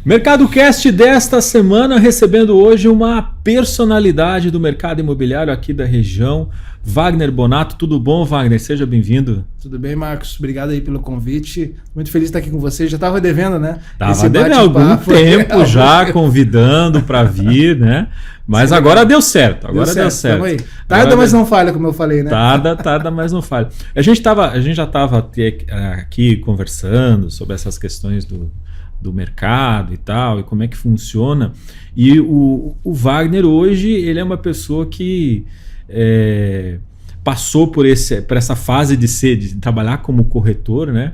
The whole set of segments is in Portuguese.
Mercado Cast desta semana recebendo hoje uma personalidade do mercado imobiliário aqui da região, Wagner Bonato. Tudo bom, Wagner? Seja bem-vindo. Tudo bem, Marcos? Obrigado aí pelo convite. Muito feliz de estar aqui com você. Já estava devendo, né? Estava devendo há algum tempo já convidando para vir, né? Mas sim, agora deu certo. Agora deu certo. Aí. Tarda, mas não falha, como eu falei, né? Tarda, mas não falha. A gente já estava aqui conversando sobre essas questões do mercado e tal, e como é que funciona. E o Wagner hoje, ele é uma pessoa que passou por essa fase de trabalhar como corretor, né?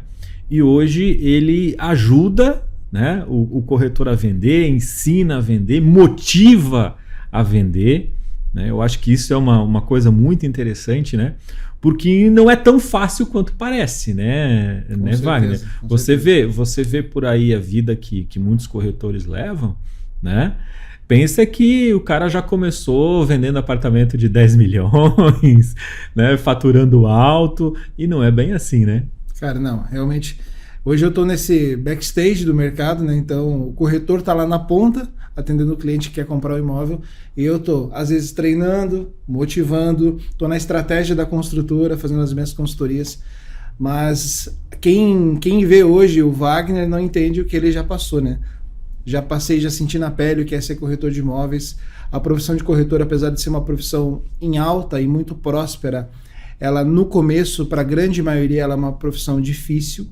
E hoje ele ajuda, né, o corretor a vender, ensina a vender, motiva a vender, né? Eu acho que isso é uma coisa muito interessante, né? Porque não é tão fácil quanto parece, né, Wagner? Você vê por aí a vida que muitos corretores levam, né? Pensa que o cara já começou vendendo apartamento de 10 milhões, né, faturando alto, e não é bem assim, né? Cara, não, realmente. Hoje eu estou nesse backstage do mercado, né? Então o corretor está lá na ponta, atendendo o cliente que quer comprar o imóvel, e eu estou, às vezes, treinando, motivando, estou na estratégia da construtora, fazendo as minhas consultorias, mas quem vê hoje o Wagner não entende o que ele já passou, né? Já passei, já senti na pele o que é ser corretor de imóveis. A profissão de corretor, apesar de ser uma profissão em alta e muito próspera, ela no começo, para a grande maioria, ela é uma profissão difícil,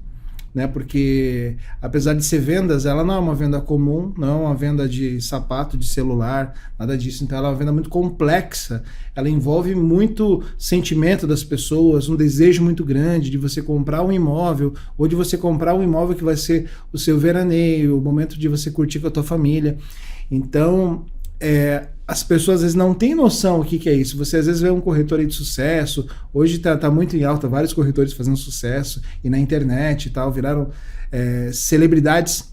né? Porque apesar de ser vendas, ela não é uma venda comum, não é uma venda de sapato, de celular, nada disso. Então ela é uma venda muito complexa, ela envolve muito sentimento das pessoas, um desejo muito grande de você comprar um imóvel, ou de você comprar um imóvel que vai ser o seu veraneio, o momento de você curtir com a tua família. Então as pessoas às vezes não têm noção o que é isso. Você às vezes vê um corretor aí de sucesso, hoje tá muito em alta, vários corretores fazendo sucesso, e na internet e tal, viraram celebridades.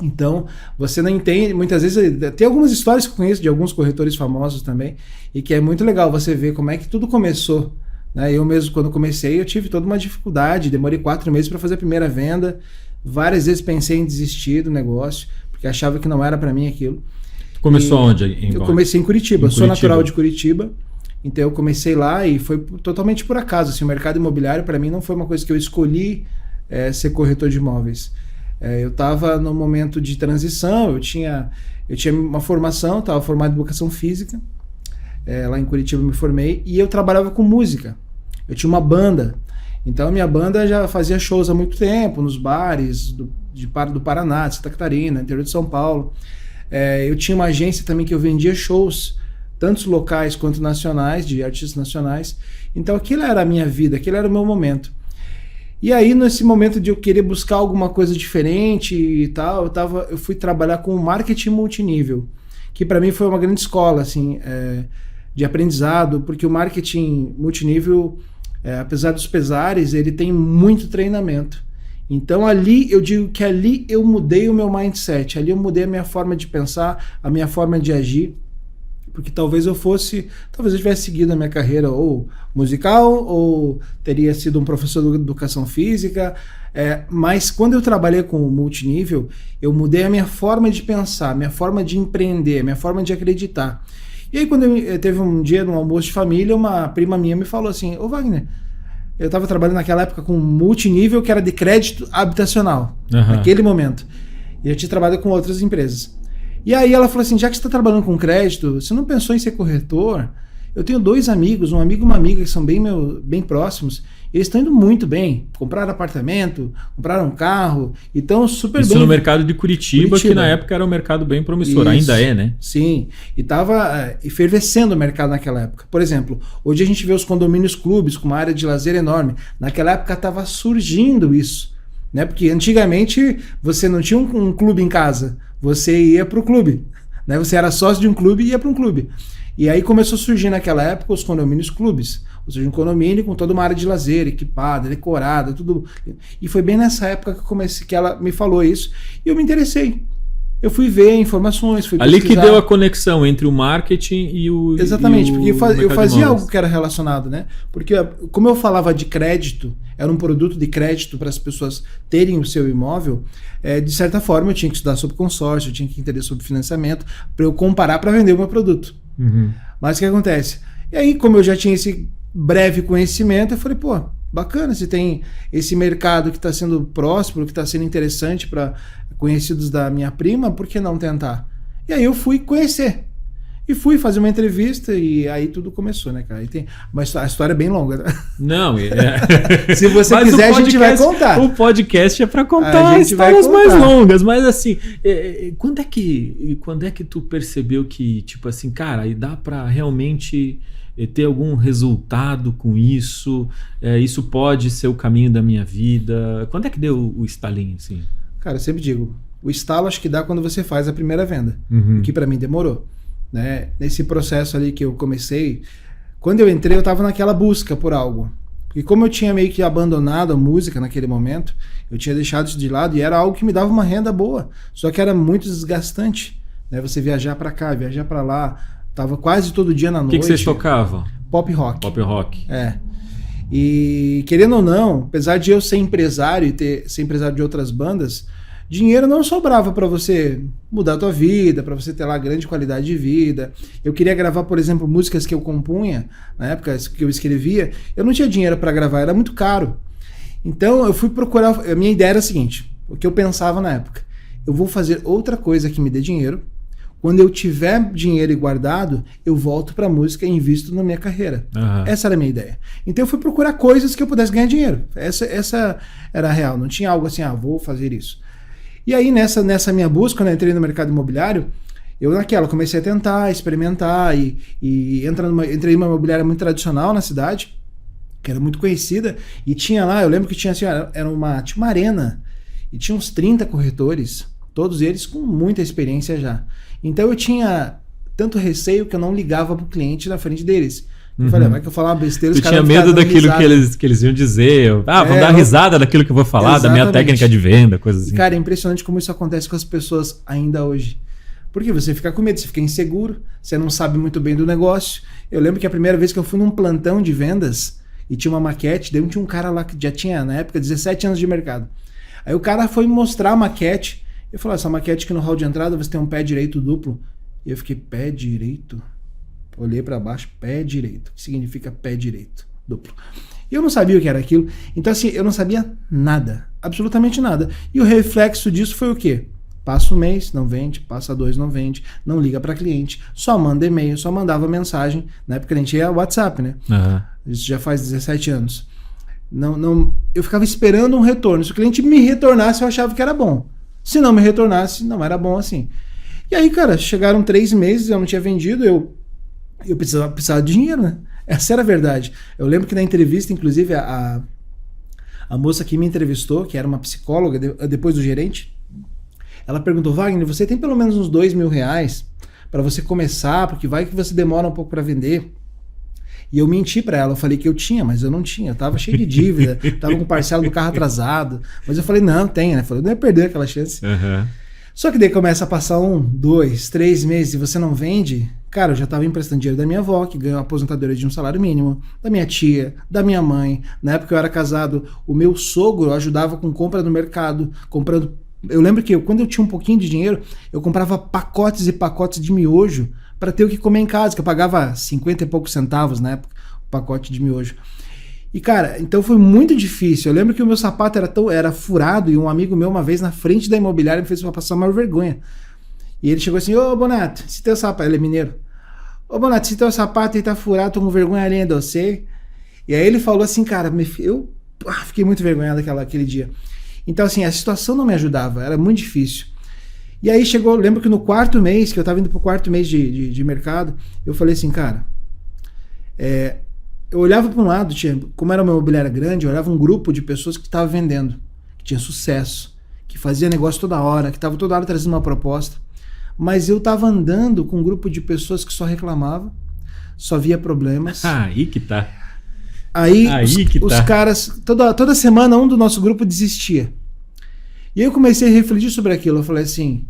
Então você não entende, muitas vezes tem algumas histórias que eu conheço de alguns corretores famosos também, e que é muito legal você ver como é que tudo começou, né? Eu mesmo, quando comecei, eu tive toda uma dificuldade, demorei 4 meses para fazer a primeira venda, várias vezes pensei em desistir do negócio, porque achava que não era para mim aquilo. Começou onde? Eu comecei em Curitiba. Eu sou natural de Curitiba, então eu comecei lá e foi totalmente por acaso. Assim, o mercado imobiliário para mim não foi uma coisa que eu escolhi ser corretor de imóveis. Eu estava no momento de transição, eu tinha uma formação, estava formado em educação física, lá em Curitiba eu me formei, e eu trabalhava com música. Eu tinha uma banda, então a minha banda já fazia shows há muito tempo, nos bares do Paraná, de Santa Catarina, interior de São Paulo. Eu tinha uma agência também que eu vendia shows, tanto locais quanto nacionais, de artistas nacionais. Então aquilo era a minha vida, aquele era o meu momento. E aí, nesse momento de eu querer buscar alguma coisa diferente e tal, eu fui trabalhar com marketing multinível, que para mim foi uma grande escola assim, de aprendizado, porque o marketing multinível, apesar dos pesares, ele tem muito treinamento. Então ali, eu digo que ali eu mudei o meu mindset, ali eu mudei a minha forma de pensar, a minha forma de agir, porque talvez eu tivesse seguido a minha carreira ou musical, ou teria sido um professor de educação física, mas quando eu trabalhei com o multinível, eu mudei a minha forma de pensar, a minha forma de empreender, a minha forma de acreditar. E aí quando teve um dia, num almoço de família, uma prima minha me falou assim: ô Wagner, eu estava trabalhando naquela época com multinível, que era de crédito habitacional, naquele momento. E eu tinha trabalhado com outras empresas. E aí ela falou assim: já que você está trabalhando com crédito, você não pensou em ser corretor? Eu tenho 2 amigos, um amigo e uma amiga, que são bem próximos. Eles estão indo muito bem. Compraram apartamento, compraram um carro, e estão super bem. Isso no mercado de Curitiba, que na época era um mercado bem promissor. Isso, ainda é, né? Sim, e estava efervescendo o mercado naquela época. Por exemplo, hoje a gente vê os condomínios clubes com uma área de lazer enorme. Naquela época estava surgindo isso, né? Porque antigamente você não tinha um clube em casa, você ia para o clube, né? Você era sócio de um clube e ia para um clube. E aí começou a surgir naquela época os condomínios clubes, ou seja, um condomínio com toda uma área de lazer, equipada, decorada, tudo. E foi bem nessa época que ela me falou isso, e eu me interessei. eu fui ver informações, fui ali pesquisar. que deu a conexão entre o marketing e o Exatamente, e o porque eu fazia imóveis. algo que era relacionado, né? Porque como eu falava de crédito, era um produto de crédito para as pessoas terem o seu imóvel, de certa forma eu tinha que estudar sobre consórcio, eu tinha que entender sobre financiamento, para eu comparar para vender o meu produto. Mas o que acontece? E aí, como eu já tinha esse breve conhecimento, eu falei, pô, bacana, se tem esse mercado que está sendo próspero, que está sendo interessante para conhecidos da minha prima, por que não tentar? E aí eu fui conhecer. E fui fazer uma entrevista e aí tudo começou, né, cara? E tem a história é bem longa. Né? Não, se você quiser, a gente vai contar. O podcast é para contar histórias mais longas, mas assim, quando é que tu percebeu que, tipo assim, cara, e dá para realmente ter algum resultado com isso? Isso pode ser o caminho da minha vida? Quando é que deu o estalinho, assim? Cara, eu sempre digo, o estalo acho que dá quando você faz a primeira venda, que para mim demorou. Né? Nesse processo ali que eu comecei, quando eu entrei eu estava naquela busca por algo, porque como eu tinha meio que abandonado a música naquele momento, eu tinha deixado isso de lado e era algo que me dava uma renda boa, só que era muito desgastante, né? Você viajar para cá, viajar para lá, tava quase todo dia na noite. O que vocês tocavam? Pop rock. Pop rock. E querendo ou não, apesar de eu ser empresário e ser empresário de outras bandas, dinheiro não sobrava para você mudar a tua vida, para você ter lá grande qualidade de vida. Eu queria gravar, por exemplo, músicas que eu compunha, na época que eu escrevia, eu não tinha dinheiro para gravar, era muito caro. Então eu fui procurar, a minha ideia era a seguinte, o que eu pensava na época, eu vou fazer outra coisa que me dê dinheiro, quando eu tiver dinheiro guardado, eu volto para a música e invisto na minha carreira. Essa era a minha ideia. Então eu fui procurar coisas que eu pudesse ganhar dinheiro. Essa era a real, não tinha algo assim, vou fazer isso. E aí, nessa minha busca, quando eu entrei no mercado imobiliário, eu comecei a tentar, experimentar e entrei numa imobiliária muito tradicional na cidade, que era muito conhecida, e tinha lá, eu lembro que tinha assim, tinha uma arena, e tinha uns 30 corretores, todos eles com muita experiência já. Então eu tinha tanto receio que eu não ligava pro cliente na frente deles. Eu falei, vai que eu falar uma besteira, os caras tinha medo daquilo que eles iam dizer. Vão dar risada daquilo que eu vou falar, exatamente, da minha técnica de venda, coisas assim. Cara, é impressionante como isso acontece com as pessoas ainda hoje. Porque você fica com medo, você fica inseguro, você não sabe muito bem do negócio. Eu lembro que a primeira vez que eu fui num plantão de vendas e tinha uma maquete, daí tinha um cara lá que já tinha, na época, 17 anos de mercado. Aí o cara foi me mostrar a maquete. Eu falei, essa maquete aqui no hall de entrada você tem um pé direito duplo. E eu fiquei, pé direito? Olhei para baixo, pé direito. O que significa pé direito duplo? E eu não sabia o que era aquilo. Então assim, eu não sabia nada. Absolutamente nada. E o reflexo disso foi o quê? Passa um mês, não vende. Passa 2, não vende. Não liga para cliente. Só manda e-mail, só mandava mensagem. Na época a gente ia WhatsApp, né? Isso já faz 17 anos. Eu ficava esperando um retorno. Se o cliente me retornasse, eu achava que era bom. Se não me retornasse, não era bom assim. E aí, cara, chegaram 3 meses, eu não tinha vendido, eu precisava de dinheiro, né? Essa era a verdade. Eu lembro que na entrevista, inclusive, a moça que me entrevistou, que era uma psicóloga, depois do gerente, ela perguntou, Wagner, você tem pelo menos uns R$2.000 para você começar, porque vai que você demora um pouco para vender. E eu menti para ela, eu falei que eu tinha, mas eu não tinha, eu tava cheio de dívida, tava com parcela do carro atrasado, mas eu falei, não, tem, né? Eu falei, eu não ia perder aquela chance. Só que daí começa a passar 1, 2, 3 meses e você não vende, cara, eu já tava emprestando dinheiro da minha avó, que ganhou uma aposentadoria de um salário mínimo, da minha tia, da minha mãe. Na época eu era casado, o meu sogro ajudava com compra no mercado, comprando. Eu lembro que quando eu tinha um pouquinho de dinheiro, eu comprava pacotes e pacotes de miojo para ter o que comer em casa, que eu pagava 50 e poucos centavos na época, o pacote de miojo. E cara, então foi muito difícil. Eu lembro que o meu sapato era furado e um amigo meu uma vez na frente da imobiliária me fez passar uma vergonha. E ele chegou assim, ô Bonato, se teu sapato, ele é mineiro, ô Bonato, se teu sapato aí tá furado, tô com vergonha além de você. E aí ele falou assim, cara, eu fiquei muito vergonhado aquele dia. Então assim, a situação não me ajudava, era muito difícil. E aí chegou, lembro que no 4º mês, que eu tava indo pro 4º mês de mercado, eu falei assim, cara, eu olhava para um lado, como era uma imobiliária grande, eu olhava um grupo de pessoas que estavam vendendo, que tinha sucesso, que fazia negócio toda hora, que estava toda hora trazendo uma proposta, mas eu tava andando com um grupo de pessoas que só reclamava, só via problemas. Aí que tá. Aí os caras, toda semana um do nosso grupo desistia. E aí eu comecei a refletir sobre aquilo. Eu falei assim,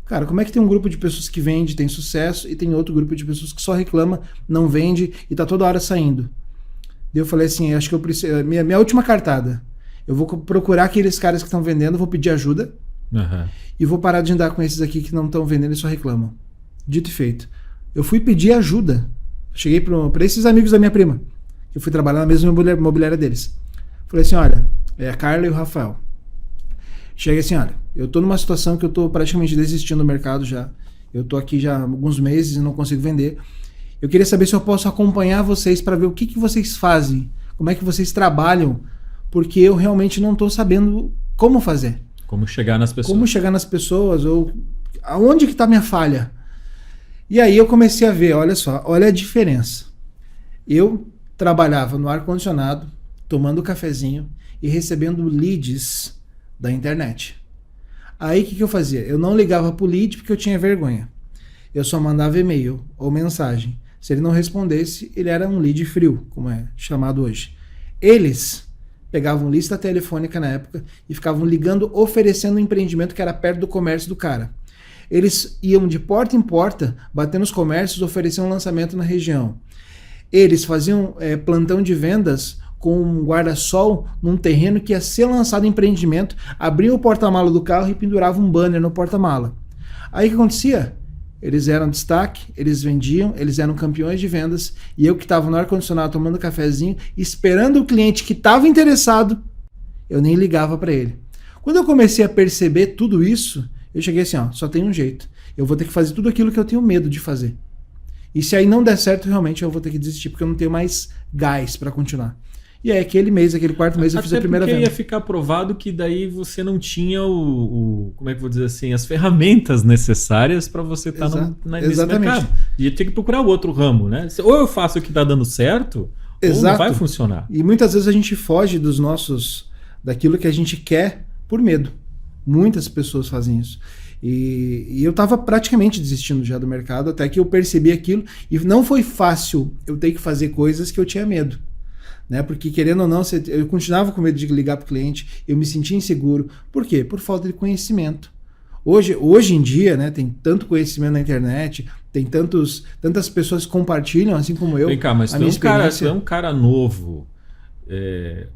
Cara, como é que tem um grupo de pessoas que vende, tem sucesso, e tem outro grupo de pessoas que só reclama, não vende e tá toda hora saindo? Daí eu falei assim, acho que eu preciso... Minha última cartada, eu vou procurar aqueles caras que estão vendendo, vou pedir ajuda, e vou parar de andar com esses aqui que não estão vendendo e só reclamam. Dito e feito. Eu fui pedir ajuda. Cheguei para esses amigos da minha prima, que eu fui trabalhar na mesma imobiliária deles. Falei assim, olha, é a Carla e o Rafael. Cheguei assim, olha, eu tô numa situação que eu tô praticamente desistindo do mercado já. Eu tô aqui já há alguns meses e não consigo vender. Eu queria saber se eu posso acompanhar vocês para ver o que vocês fazem, como é que vocês trabalham, porque eu realmente não tô sabendo como fazer. Como chegar nas pessoas. Como chegar nas pessoas, ou aonde que tá a minha falha. E aí eu comecei a ver, olha só, olha a diferença. Eu trabalhava no ar-condicionado, tomando cafezinho e recebendo leads da internet. Aí o que eu fazia? Eu não ligava pro lead porque eu tinha vergonha. Eu só mandava e-mail ou mensagem. Se ele não respondesse, ele era um lead frio, como é chamado hoje. Eles pegavam lista telefônica na época e ficavam ligando, oferecendo um empreendimento que era perto do comércio do cara. Eles iam de porta em porta, batendo nos comércios, oferecendo um lançamento na região. Eles faziam plantão de vendas com um guarda-sol num terreno que ia ser lançado em empreendimento, abriam o porta-mala do carro e penduravam um banner no porta-mala. Aí o que acontecia? Eles eram destaque, eles vendiam, eles eram campeões de vendas, e eu que estava no ar-condicionado tomando cafezinho, esperando o cliente que estava interessado, eu nem ligava para ele. Quando eu comecei a perceber tudo isso, eu cheguei assim, ó, só tem um jeito. Eu vou ter que fazer tudo aquilo que eu tenho medo de fazer. E se aí não der certo, realmente eu vou ter que desistir, porque eu não tenho mais gás para continuar. E aí aquele quarto mês eu fiz a primeira venda. Ia ficar provado que daí você não tinha como é que eu vou dizer assim, as ferramentas necessárias para você estar nesse mercado. Ia ter que procurar o outro ramo, né? Ou eu faço o que está dando certo, ou não vai funcionar. E muitas vezes a gente foge daquilo que a gente quer por medo. Muitas pessoas fazem isso. E eu estava praticamente desistindo já do mercado, até que eu percebi aquilo, e não foi fácil eu ter que fazer coisas que eu tinha medo. Né? Porque, querendo ou não, eu continuava com medo de ligar para o cliente, eu me sentia inseguro. Por quê? Por falta de conhecimento. Hoje em dia, né, tem tanto conhecimento na internet, tem tantas pessoas que compartilham, assim como eu. Vem cá, mas tu é um cara novo,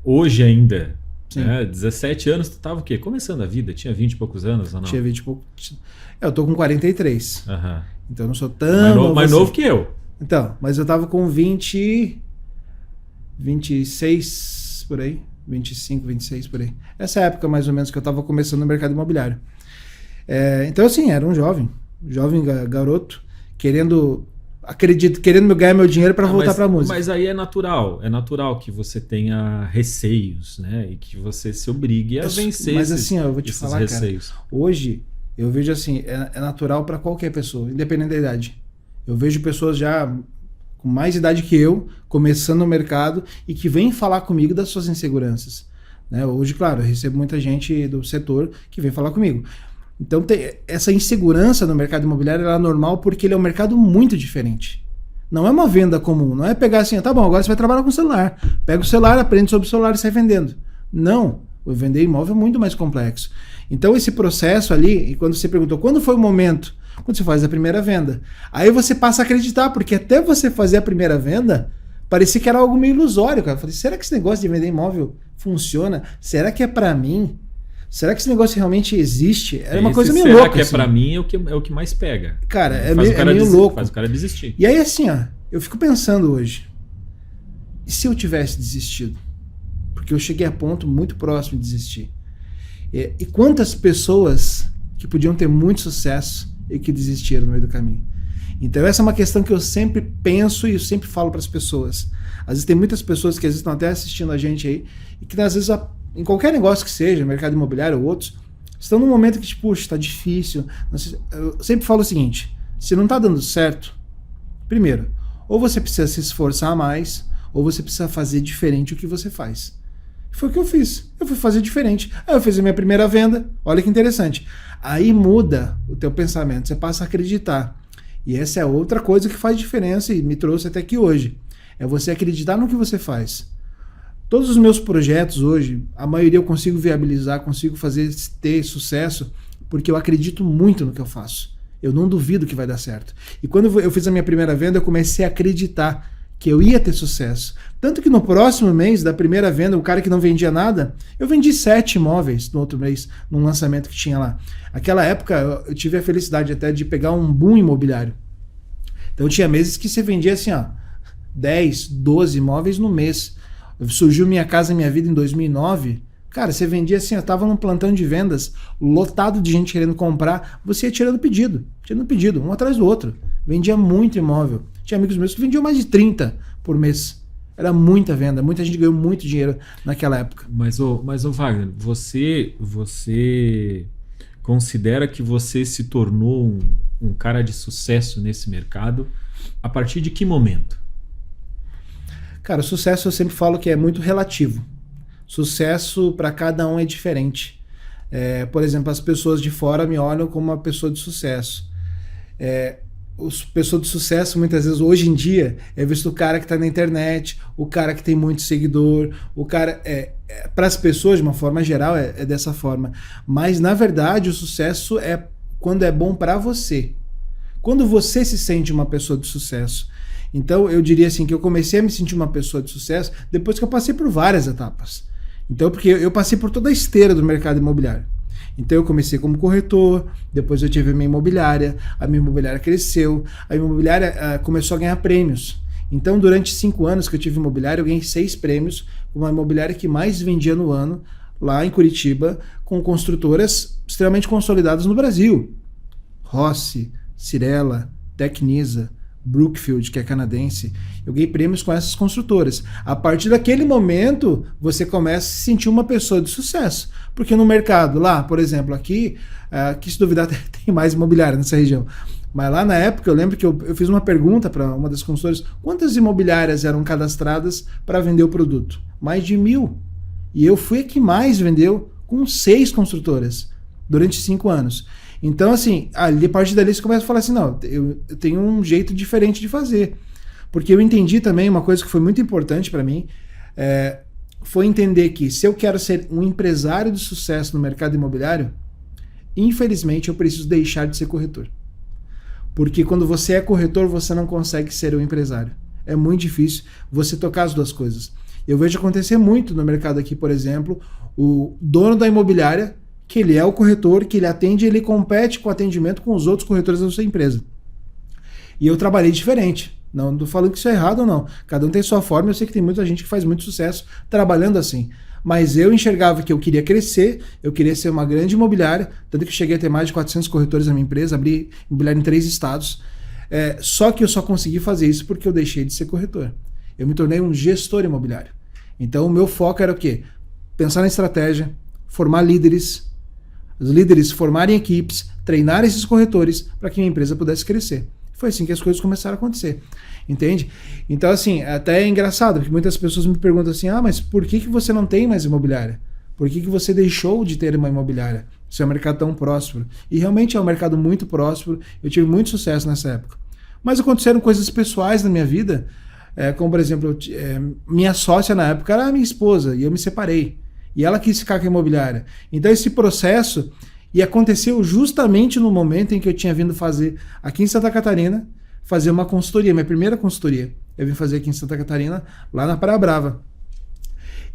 hoje ainda, né? 17 anos, tu estava o quê? Começando a vida, tinha 20 e poucos anos ou não? Tinha 20 e poucos. Eu tô com 43. Uhum. Então eu não sou tão mais novo que eu. Então, mas eu tava com 26 por aí, 25, 26 por aí. Essa época mais ou menos que eu estava começando no mercado imobiliário. Então assim, era um jovem garoto, querendo ganhar meu dinheiro para voltar para a música. Mas aí é natural que você tenha receios, né? E que você se obrigue a vencer mas assim, eu vou te falar, receios. Cara, hoje eu vejo assim, é natural para qualquer pessoa, independente da idade. Eu vejo pessoas já com mais idade que eu, começando no mercado, e que vem falar comigo das suas inseguranças. Né? Hoje, claro, eu recebo muita gente do setor que vem falar comigo. Então, essa insegurança no mercado imobiliário ela é normal porque ele é um mercado muito diferente. Não é uma venda comum, não é pegar assim, tá bom, agora você vai trabalhar com o celular. Pega o celular, aprende sobre o celular e sai vendendo. Não, o vender imóvel é muito mais complexo. Então, esse processo ali, e quando você perguntou, quando foi o momento? Quando você faz a primeira venda. Aí você passa a acreditar, porque até você fazer a primeira venda, parecia que era algo meio ilusório, cara. Eu falei, será que esse negócio de vender imóvel funciona? Será que é pra mim? Será que esse negócio realmente existe? Era uma coisa meio louca. Será que é pra mim é o que mais pega? Cara, é meio louco. Faz o cara desistir. E aí assim, ó, eu fico pensando hoje, e se eu tivesse desistido? Porque eu cheguei a ponto muito próximo de desistir. E quantas pessoas que podiam ter muito sucesso e que desistiram no meio do caminho. Então essa é uma questão que eu sempre penso e eu sempre falo para as pessoas. Às vezes tem muitas pessoas que às vezes estão até assistindo a gente aí e que às vezes em qualquer negócio que seja, mercado imobiliário ou outros, estão num momento que tipo, puxa, está difícil. Eu sempre falo o seguinte, se não está dando certo, primeiro, ou você precisa se esforçar mais ou você precisa fazer diferente o que você faz. Foi o que eu fiz. Eu fui fazer diferente. Aí eu fiz a minha primeira venda. Olha que interessante. Aí muda o teu pensamento. Você passa a acreditar. E essa é outra coisa que faz diferença e me trouxe até aqui hoje. É você acreditar no que você faz. Todos os meus projetos hoje, a maioria eu consigo viabilizar, consigo ter sucesso porque eu acredito muito no que eu faço. Eu não duvido que vai dar certo. E quando eu fiz a minha primeira venda, eu comecei a acreditar que eu ia ter sucesso. Tanto que no próximo mês da primeira venda, o cara que não vendia nada, eu vendi 7 imóveis no outro mês, num lançamento que tinha lá. Aquela época, eu tive a felicidade até de pegar um boom imobiliário. Então tinha meses que você vendia assim, 10, 12 imóveis no mês. Surgiu Minha Casa Minha Vida em 2009. Cara, você vendia assim, eu tava num plantão de vendas, lotado de gente querendo comprar, você ia tirando pedido, um atrás do outro. Vendia muito imóvel. Tinha amigos meus que vendiam mais de 30 por mês. Era muita venda, muita gente ganhou muito dinheiro naquela época. Mas ô Wagner, você considera que você se tornou um cara de sucesso nesse mercado a partir de que momento? Cara, o sucesso eu sempre falo que é muito relativo. Sucesso para cada um é diferente. Por exemplo, as pessoas de fora me olham como uma pessoa de sucesso. Pessoa de sucesso, muitas vezes, hoje em dia, é visto o cara que está na internet, o cara que tem muito seguidor, o cara... para as pessoas, de uma forma geral, é dessa forma. Mas, na verdade, o sucesso é quando é bom para você. Quando você se sente uma pessoa de sucesso. Então, eu diria assim, que eu comecei a me sentir uma pessoa de sucesso depois que eu passei por várias etapas. Então, porque eu passei por toda a esteira do mercado imobiliário. Então eu comecei como corretor, depois eu tive a minha imobiliária cresceu, a imobiliária começou a ganhar prêmios. Então durante 5 anos que eu tive imobiliária, eu ganhei 6 prêmios, uma imobiliária que mais vendia no ano, lá em Curitiba, com construtoras extremamente consolidadas no Brasil. Rossi, Cirela, Tecnisa, Brookfield, que é canadense. Eu ganhei prêmios com essas construtoras. A partir daquele momento, você começa a se sentir uma pessoa de sucesso. Porque no mercado, lá, por exemplo, aqui se duvidar, tem mais imobiliária nessa região. Mas lá na época, eu lembro que eu fiz uma pergunta para uma das consultoras, quantas imobiliárias eram cadastradas para vender o produto? Mais de 1.000. E eu fui a que mais vendeu, com 6 construtoras, durante 5 anos. Então, assim, a partir dali você começa a falar assim, não, eu tenho um jeito diferente de fazer. Porque eu entendi também uma coisa que foi muito importante para mim, foi entender que se eu quero ser um empresário de sucesso no mercado imobiliário, infelizmente eu preciso deixar de ser corretor. Porque quando você é corretor, você não consegue ser um empresário. É muito difícil você tocar as duas coisas. Eu vejo acontecer muito no mercado aqui, por exemplo, o dono da imobiliária, que ele é o corretor, que ele atende, ele compete com o atendimento com os outros corretores da sua empresa. E eu trabalhei diferente. Não estou falando que isso é errado ou não. Cada um tem sua forma, eu sei que tem muita gente que faz muito sucesso trabalhando assim. Mas eu enxergava que eu queria crescer, eu queria ser uma grande imobiliária, tanto que eu cheguei a ter mais de 400 corretores na minha empresa, abri imobiliária em 3 estados. Só que eu só consegui fazer isso porque eu deixei de ser corretor. Eu me tornei um gestor imobiliário. Então o meu foco era o quê? Pensar na estratégia, formar líderes, os líderes formarem equipes, treinar esses corretores para que minha empresa pudesse crescer. Foi assim que as coisas começaram a acontecer, entende? Então, assim, até é engraçado, porque muitas pessoas me perguntam assim, mas por que você não tem mais imobiliária? Por que você deixou de ter uma imobiliária? Se é um mercado tão próspero. E realmente é um mercado muito próspero, eu tive muito sucesso nessa época. Mas aconteceram coisas pessoais na minha vida, como, por exemplo, minha sócia na época era a minha esposa, e eu me separei. E ela quis ficar com a imobiliária. Então esse processo aconteceu justamente no momento em que eu tinha vindo fazer aqui em Santa Catarina, fazer uma consultoria, minha primeira consultoria. Eu vim fazer aqui em Santa Catarina, lá na Praia Brava.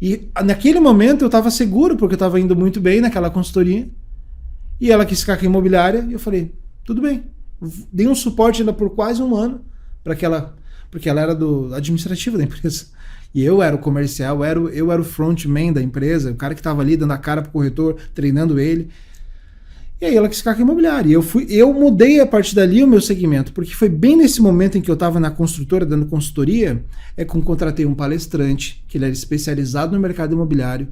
E naquele momento eu estava seguro, porque eu estava indo muito bem naquela consultoria. E ela quis ficar com a imobiliária, e eu falei, tudo bem. Dei um suporte ainda por quase 1 ano, porque ela era do administrativo da empresa. E eu era o comercial, eu era o frontman da empresa, o cara que estava ali dando a cara pro corretor, treinando ele. E aí ela quis ficar com a imobiliária. E eu mudei a partir dali o meu segmento, porque foi bem nesse momento em que eu estava na construtora dando consultoria, que eu contratei um palestrante, que ele era especializado no mercado imobiliário.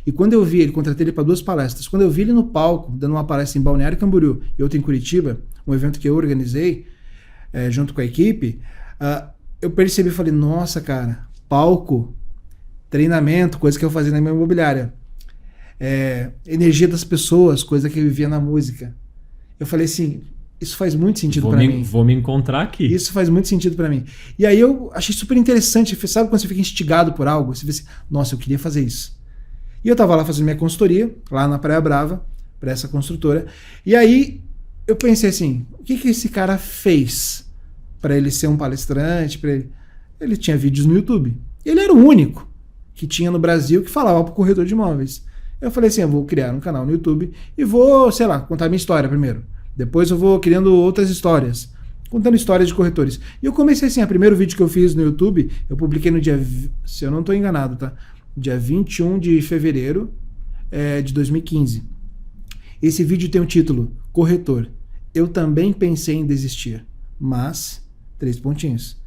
E quando eu vi ele, contratei ele para 2 palestras. Quando eu vi ele no palco, dando uma palestra em Balneário Camboriú e outra em Curitiba, um evento que eu organizei junto com a equipe, eu percebi e falei, nossa, cara, palco, treinamento, coisa que eu fazia na minha imobiliária. Energia das pessoas, coisa que eu vivia na música. Eu falei assim, isso faz muito sentido para mim. Vou me encontrar aqui. Isso faz muito sentido para mim. E aí eu achei super interessante. Sabe quando você fica instigado por algo? Você vê assim, nossa, eu queria fazer isso. E eu tava lá fazendo minha consultoria, lá na Praia Brava, para essa construtora. E aí eu pensei assim, o que esse cara fez para ele ser um palestrante? Ele tinha vídeos no YouTube. Ele era o único que tinha no Brasil que falava para o corretor de imóveis. Eu falei assim, eu vou criar um canal no YouTube e vou, sei lá, contar minha história primeiro. Depois eu vou criando outras histórias, contando histórias de corretores. E eu comecei assim, o primeiro vídeo que eu fiz no YouTube, eu publiquei no dia, se eu não estou enganado, tá? Dia 21 de fevereiro de 2015. Esse vídeo tem o título, Corretor. Eu também pensei em desistir, mas... 3 pontinhos.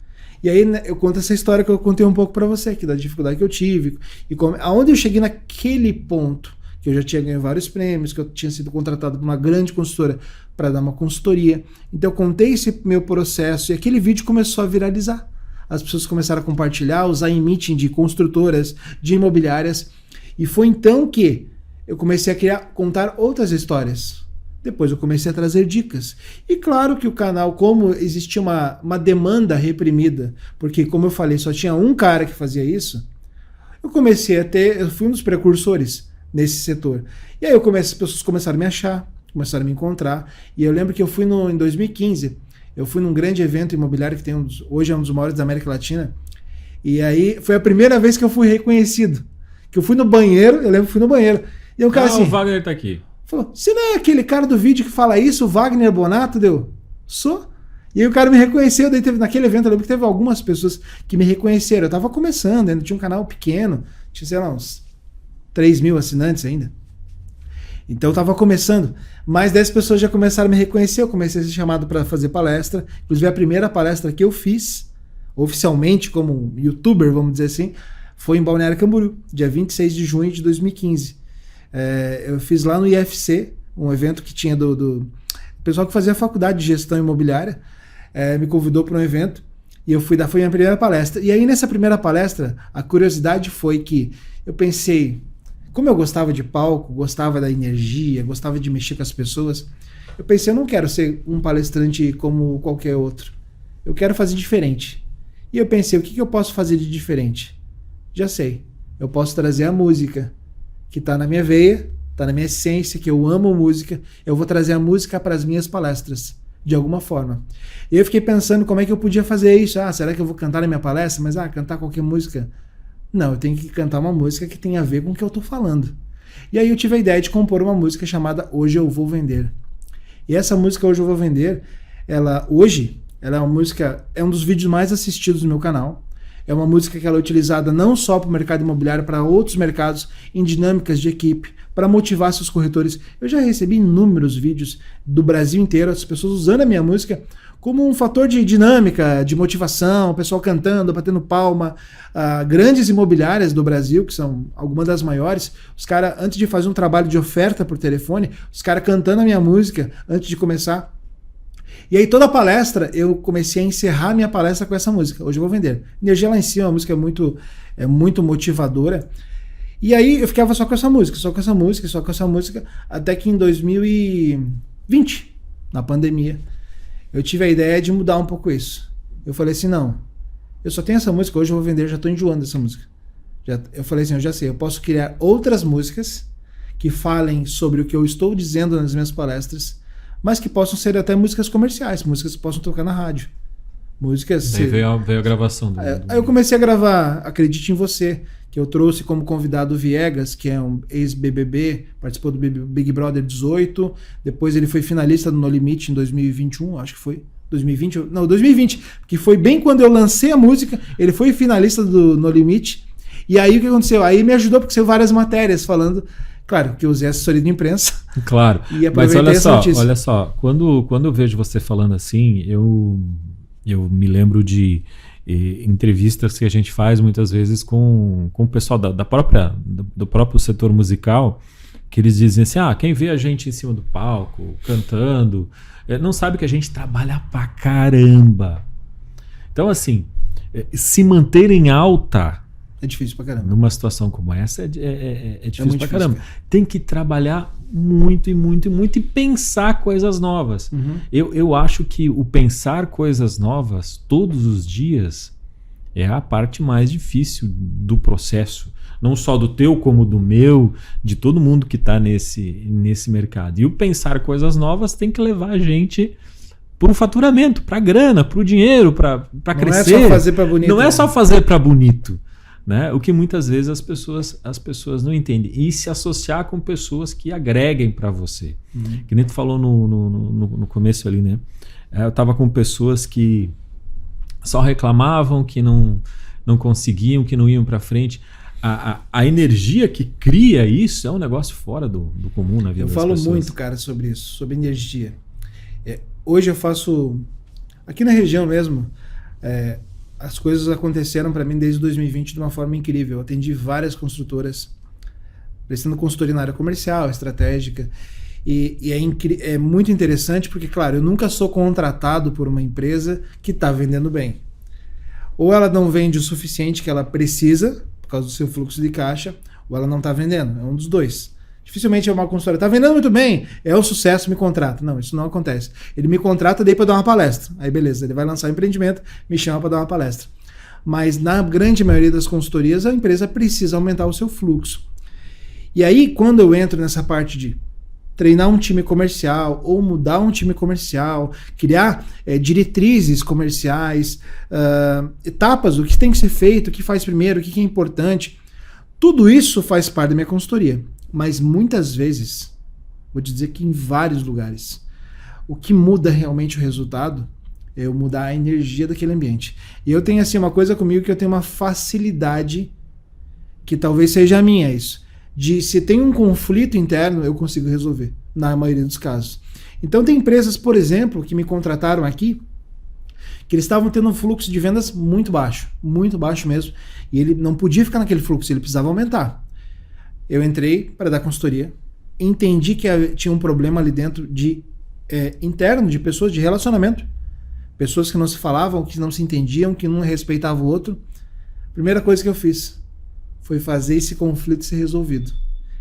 E aí eu conto essa história que eu contei um pouco para você, que da dificuldade que eu tive, e aonde eu cheguei naquele ponto, que eu já tinha ganho vários prêmios, que eu tinha sido contratado por uma grande consultora para dar uma consultoria. Então eu contei esse meu processo e aquele vídeo começou a viralizar. As pessoas começaram a compartilhar, usar em meeting de construtoras, de imobiliárias, e foi então que eu comecei a contar outras histórias. Depois eu comecei a trazer dicas. E claro que o canal, como existia uma demanda reprimida, porque como eu falei, só tinha um cara que fazia isso, eu fui um dos precursores nesse setor. E aí as pessoas começaram a me achar, começaram a me encontrar. E eu lembro que eu fui em 2015, eu fui num grande evento imobiliário que hoje é um dos maiores da América Latina. E aí foi a primeira vez que eu fui reconhecido. Que eu fui no banheiro, eu lembro que fui no banheiro. E o cara assim... o Wagner tá aqui. Falou, você não é aquele cara do vídeo que fala isso, o Wagner Bonato? Deu? Sou. E aí o cara me reconheceu, daí naquele evento eu lembro que teve algumas pessoas que me reconheceram. Eu tava começando, ainda tinha um canal pequeno, tinha, sei lá, uns 3 mil assinantes ainda. Então eu tava começando, mas 10 pessoas já começaram a me reconhecer, eu comecei a ser chamado para fazer palestra. Inclusive a primeira palestra que eu fiz, oficialmente como um youtuber, vamos dizer assim, foi em Balneário Camboriú, dia 26 de junho de 2015. Eu fiz lá no IFC, um evento que tinha do pessoal que fazia faculdade de gestão imobiliária, me convidou para um evento e foi a minha primeira palestra. E aí nessa primeira palestra, a curiosidade foi que eu pensei, como eu gostava de palco, gostava da energia, gostava de mexer com as pessoas, eu pensei, eu não quero ser um palestrante como qualquer outro, eu quero fazer diferente. E eu pensei, o que eu posso fazer de diferente? Já sei, eu posso trazer a música que está na minha veia, está na minha essência, que eu amo música, eu vou trazer a música para as minhas palestras, de alguma forma. E eu fiquei pensando como é que eu podia fazer isso. Será que eu vou cantar na minha palestra? Mas cantar qualquer música? Não, eu tenho que cantar uma música que tenha a ver com o que eu estou falando. E aí eu tive a ideia de compor uma música chamada Hoje Eu Vou Vender. E essa música Hoje Eu Vou Vender, ela é uma música, é um dos vídeos mais assistidos no meu canal. É uma música que ela é utilizada não só para o mercado imobiliário, para outros mercados, em dinâmicas de equipe, para motivar seus corretores. Eu já recebi inúmeros vídeos do Brasil inteiro, as pessoas usando a minha música como um fator de dinâmica, de motivação, o pessoal cantando, batendo palma. Grandes imobiliárias do Brasil, que são algumas das maiores, os caras, antes de fazer um trabalho de oferta por telefone, os caras cantando a minha música antes de começar. E aí toda a palestra, eu comecei a encerrar minha palestra com essa música. Hoje eu vou vender. Energia lá em cima, a música é muito motivadora. E aí eu ficava só com essa música, até que em 2020, na pandemia, eu tive a ideia de mudar um pouco isso. Eu falei assim, não, eu só tenho essa música, hoje eu vou vender, já estou enjoando dessa música. Eu falei assim, eu já sei, eu posso criar outras músicas que falem sobre o que eu estou dizendo nas minhas palestras, mas que possam ser até músicas comerciais, músicas que possam tocar na rádio. Músicas... Daí veio a gravação. Aí eu comecei a gravar Acredite em Você, que eu trouxe como convidado o Viegas, que é um ex-BBB, participou do Big Brother 18, depois ele foi finalista do No Limite em 2021, acho que foi 2020, que foi bem quando eu lancei a música, ele foi finalista do No Limite, e aí o que aconteceu? Aí me ajudou porque saiu várias matérias falando... Claro, que eu usei assessoria de imprensa. Claro, mas olha só, quando eu vejo você falando assim, eu me lembro de entrevistas que a gente faz muitas vezes com o pessoal do próprio setor musical, que eles dizem assim, quem vê a gente em cima do palco, cantando, não sabe que a gente trabalha pra caramba. Então assim, se manter em alta... É difícil pra caramba. Numa situação como essa é difícil pra caramba. Tem que trabalhar muito e pensar coisas novas. Uhum. Eu acho que o pensar coisas novas todos os dias é a parte mais difícil do processo. não só do teu como do meu, de todo mundo que está nesse mercado. E o pensar coisas novas tem que levar a gente para o faturamento, para a grana, para o dinheiro, para crescer. Não é só fazer para bonito. Não é só fazer para bonito. Né? O que muitas vezes as pessoas não entendem. E se associar com pessoas que agreguem para você. Que nem tu falou no começo ali, né? Eu estava com pessoas que só reclamavam, que não conseguiam, que não iam para frente. A energia que cria isso é um negócio fora do comum na vida das pessoas. Eu falo muito, cara, sobre isso, sobre energia. Hoje eu faço... Aqui na região mesmo... as coisas aconteceram para mim desde 2020 de uma forma incrível. Eu atendi várias construtoras, prestando consultoria na área comercial, estratégica, e é muito interessante porque, claro, eu nunca sou contratado por uma empresa que está vendendo bem. Ou ela não vende o suficiente que ela precisa, por causa do seu fluxo de caixa, ou ela não está vendendo. É um dos dois. Dificilmente é uma consultora, está vendendo muito bem, é o sucesso, me contrata. Não, isso não acontece. Ele me contrata daí para dar uma palestra. Aí beleza, ele vai lançar um empreendimento, me chama para dar uma palestra. Mas na grande maioria das consultorias, a empresa precisa aumentar o seu fluxo. E aí, quando eu entro nessa parte de treinar um time comercial ou mudar um time comercial, criar diretrizes comerciais, etapas, o que tem que ser feito, o que faz primeiro, o que é importante, tudo isso faz parte da minha consultoria. Mas muitas vezes, vou te dizer que em vários lugares, o que muda realmente o resultado é eu mudar a energia daquele ambiente. E eu tenho assim uma coisa comigo que eu tenho uma facilidade, que talvez seja a minha isso, de se tem um conflito interno, eu consigo resolver, na maioria dos casos. Então tem empresas, por exemplo, que me contrataram aqui, que eles estavam tendo um fluxo de vendas muito baixo mesmo, e ele não podia ficar naquele fluxo, ele precisava aumentar. Eu entrei para dar consultoria, entendi que tinha um problema ali dentro interno, de pessoas, de relacionamento, pessoas que não se falavam, que não se entendiam, que não respeitavam o outro. Primeira coisa que eu fiz foi fazer esse conflito ser resolvido.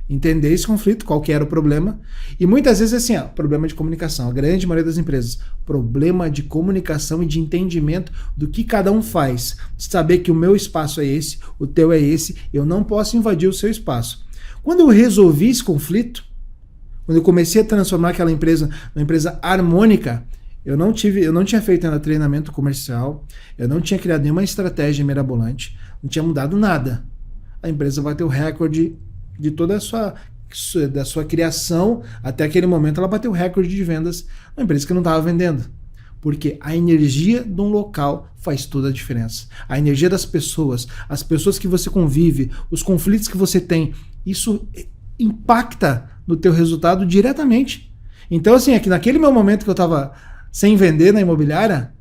Entender esse conflito, qual que era o problema. E muitas vezes assim, problema de comunicação. A grande maioria das empresas, problema de comunicação e de entendimento do que cada um faz. Saber que o meu espaço é esse, o teu é esse, eu não posso invadir o seu espaço. Quando eu resolvi esse conflito, quando eu comecei a transformar aquela empresa numa empresa harmônica, eu não tinha feito ainda treinamento comercial, eu não tinha criado nenhuma estratégia mirabolante, não tinha mudado nada. A empresa bateu o recorde de toda da sua criação, até aquele momento ela bateu o recorde de vendas, uma empresa que não estava vendendo. Porque a energia de um local faz toda a diferença. A energia das pessoas, as pessoas que você convive, os conflitos que você tem, isso impacta no teu resultado diretamente. Então, assim, é que naquele meu momento que eu estava sem vender na imobiliária,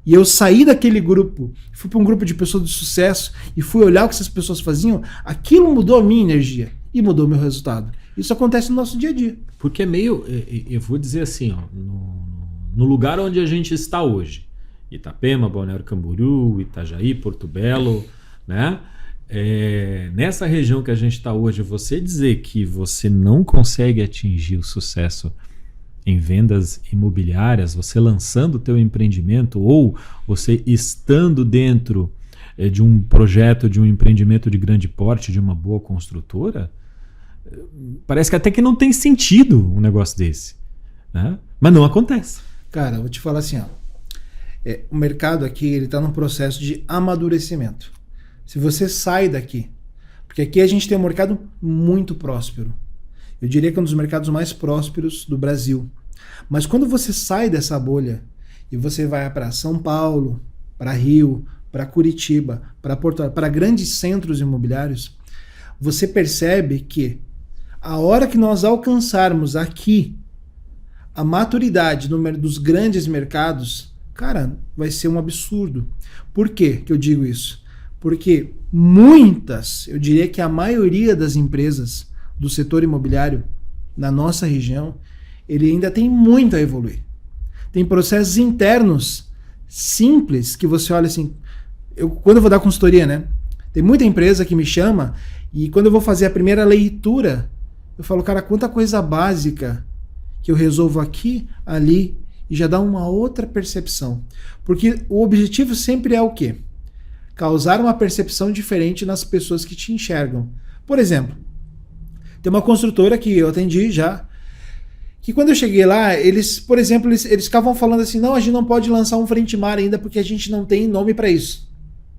e eu saí daquele grupo, fui para um grupo de pessoas de sucesso e fui olhar o que essas pessoas faziam, aquilo mudou a minha energia e mudou o meu resultado. Isso acontece no nosso dia a dia. Porque é meio, eu vou dizer assim, no lugar onde a gente está hoje, Itapema, Balneário Camboriú, Itajaí, Porto Belo, né? Nessa região que a gente está hoje, você dizer que você não consegue atingir o sucesso em vendas imobiliárias, você lançando o teu empreendimento ou você estando dentro de um projeto, de um empreendimento de grande porte, de uma boa construtora, parece que até que não tem sentido um negócio desse, né? Mas não acontece. Cara, eu vou te falar assim, o mercado aqui ele está num processo de amadurecimento. Se você sai daqui, porque aqui a gente tem um mercado muito próspero, eu diria que é um dos mercados mais prósperos do Brasil. Mas quando você sai dessa bolha e você vai para São Paulo, para Rio, para Curitiba, para Porto Alegre, para grandes centros imobiliários, você percebe que a hora que nós alcançarmos aqui a maturidade dos grandes mercados, cara, vai ser um absurdo. Por quê que eu digo isso? Porque eu diria que a maioria das empresas do setor imobiliário na nossa região, ele ainda tem muito a evoluir. Tem processos internos simples que você olha assim, quando eu vou dar consultoria, né? Tem muita empresa que me chama e quando eu vou fazer a primeira leitura, eu falo, cara, quanta coisa básica que eu resolvo aqui, ali, e já dá uma outra percepção. Porque o objetivo sempre é o quê? causar uma percepção diferente nas pessoas que te enxergam. Por exemplo, tem uma construtora que eu atendi já, que quando eu cheguei lá, eles, por exemplo, eles ficavam falando assim, não, a gente não pode lançar um frente mar ainda porque a gente não tem nome para isso.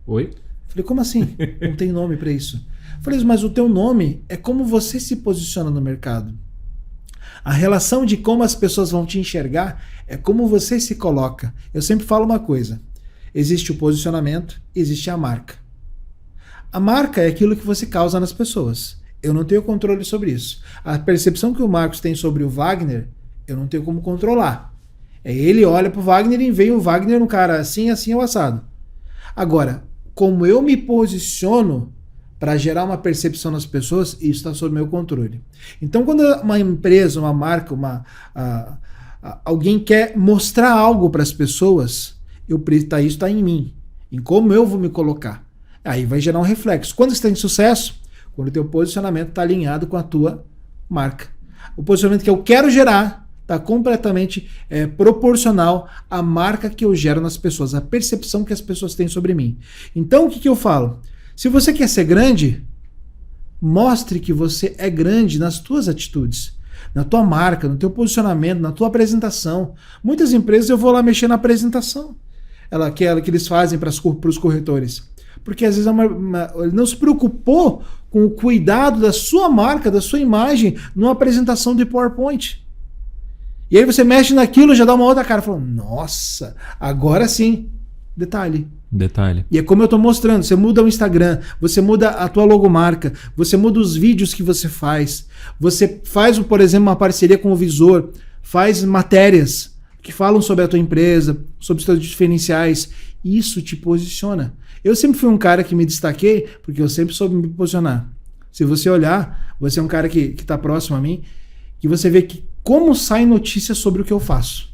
Oi? Falei, como assim? Não tem nome para isso? Falei, mas o teu nome é como você se posiciona no mercado. A relação de como as pessoas vão te enxergar é como você se coloca. Eu sempre falo uma coisa, existe o posicionamento, existe a marca. A marca é aquilo que você causa nas pessoas. Eu não tenho controle sobre isso. A percepção que o Marcos tem sobre o Wagner, eu não tenho como controlar. Ele olha pro Wagner e vê o Wagner um cara assim, assim, ou assado. Agora, como eu me posiciono para gerar uma percepção nas pessoas, isso está sob meu controle. Então, quando uma empresa, uma marca, alguém quer mostrar algo para as pessoas, isso está em mim, em como eu vou me colocar. Aí vai gerar um reflexo. Quando você tem sucesso, quando o teu posicionamento está alinhado com a tua marca. O posicionamento que eu quero gerar está completamente proporcional à marca que eu gero nas pessoas, à percepção que as pessoas têm sobre mim. Então, o que eu falo? Se você quer ser grande, mostre que você é grande nas tuas atitudes, na tua marca, no teu posicionamento, na tua apresentação. Muitas empresas eu vou lá mexer na apresentação, que eles fazem para os corretores. Porque às vezes ele não se preocupou com o cuidado da sua marca, da sua imagem, numa apresentação de PowerPoint. E aí você mexe naquilo, já dá uma outra cara, falando, nossa, agora sim. Detalhe. E é como eu estou mostrando, você muda o Instagram, você muda a tua logomarca, você muda os vídeos que você faz faz, por exemplo, uma parceria com o Visor, faz matérias que falam sobre a tua empresa, sobre os teus diferenciais, isso te posiciona. Eu sempre fui um cara que me destaquei, porque eu sempre soube me posicionar. Se você olhar, você é um cara que está próximo a mim, que você vê que como sai notícia sobre o que eu faço.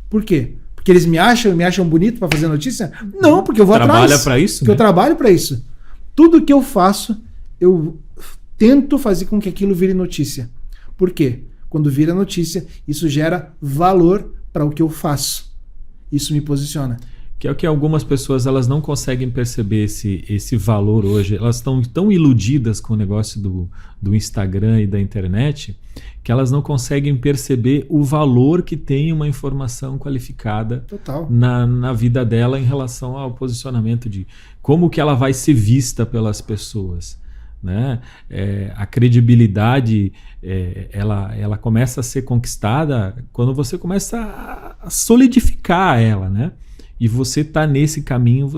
Por quê? Porque eles me acham bonito para fazer notícia? Não, porque eu vou atrás. Trabalha para isso? Porque eu trabalho para isso. Tudo que eu faço, eu tento fazer com que aquilo vire notícia. Por quê? Quando vira notícia, isso gera valor para o que eu faço. Isso me posiciona. Que é o que algumas pessoas elas não conseguem perceber esse valor hoje. Elas estão tão iludidas com o negócio do Instagram e da internet que elas não conseguem perceber o valor que tem uma informação qualificada na vida dela em relação ao posicionamento de como que ela vai ser vista pelas pessoas. Né? A credibilidade ela começa a ser conquistada quando você começa a solidificar ela, né? E você está nesse caminho,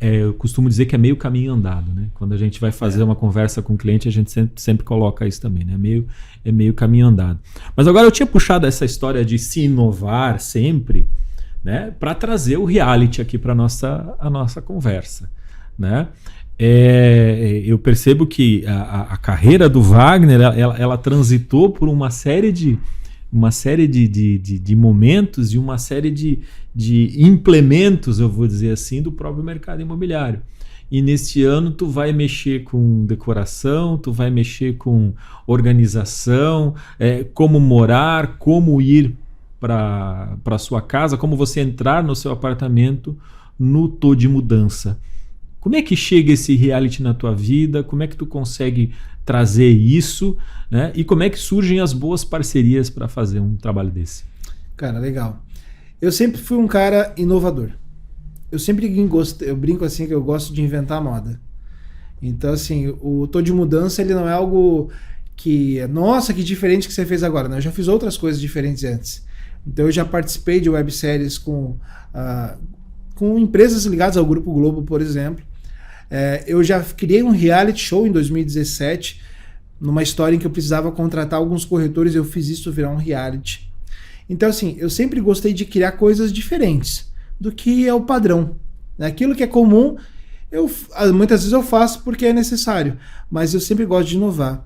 eu costumo dizer que é meio caminho andado, né? Quando a gente vai fazer uma conversa com o cliente, a gente sempre coloca isso também, né? É meio caminho andado. Mas agora eu tinha puxado essa história de se inovar sempre, né? Para trazer o reality aqui para a nossa conversa, né? Eu percebo que a carreira do Wagner, ela transitou por uma série de momentos e uma série de implementos, eu vou dizer assim, do próprio mercado imobiliário. E neste ano tu vai mexer com decoração, tu vai mexer com organização, como morar, como ir para a sua casa, como você entrar no seu apartamento no Tô de Mudança. Como é que chega esse reality na tua vida? Como é que tu consegue trazer isso, né? E como é que surgem as boas parcerias para fazer um trabalho desse? Cara, legal. Eu sempre fui um cara inovador. Eu brinco assim que eu gosto de inventar moda. Então, assim, o Tô de Mudança, ele não é algo que... Nossa, que diferente que você fez agora. Não, eu já fiz outras coisas diferentes antes. Então, eu já participei de webséries com empresas ligadas ao Grupo Globo, por exemplo. Eu já criei um reality show em 2017, numa história em que eu precisava contratar alguns corretores, eu fiz isso virar um reality. Então, assim, eu sempre gostei de criar coisas diferentes do que é o padrão. Aquilo que é comum, muitas vezes eu faço porque é necessário, mas eu sempre gosto de inovar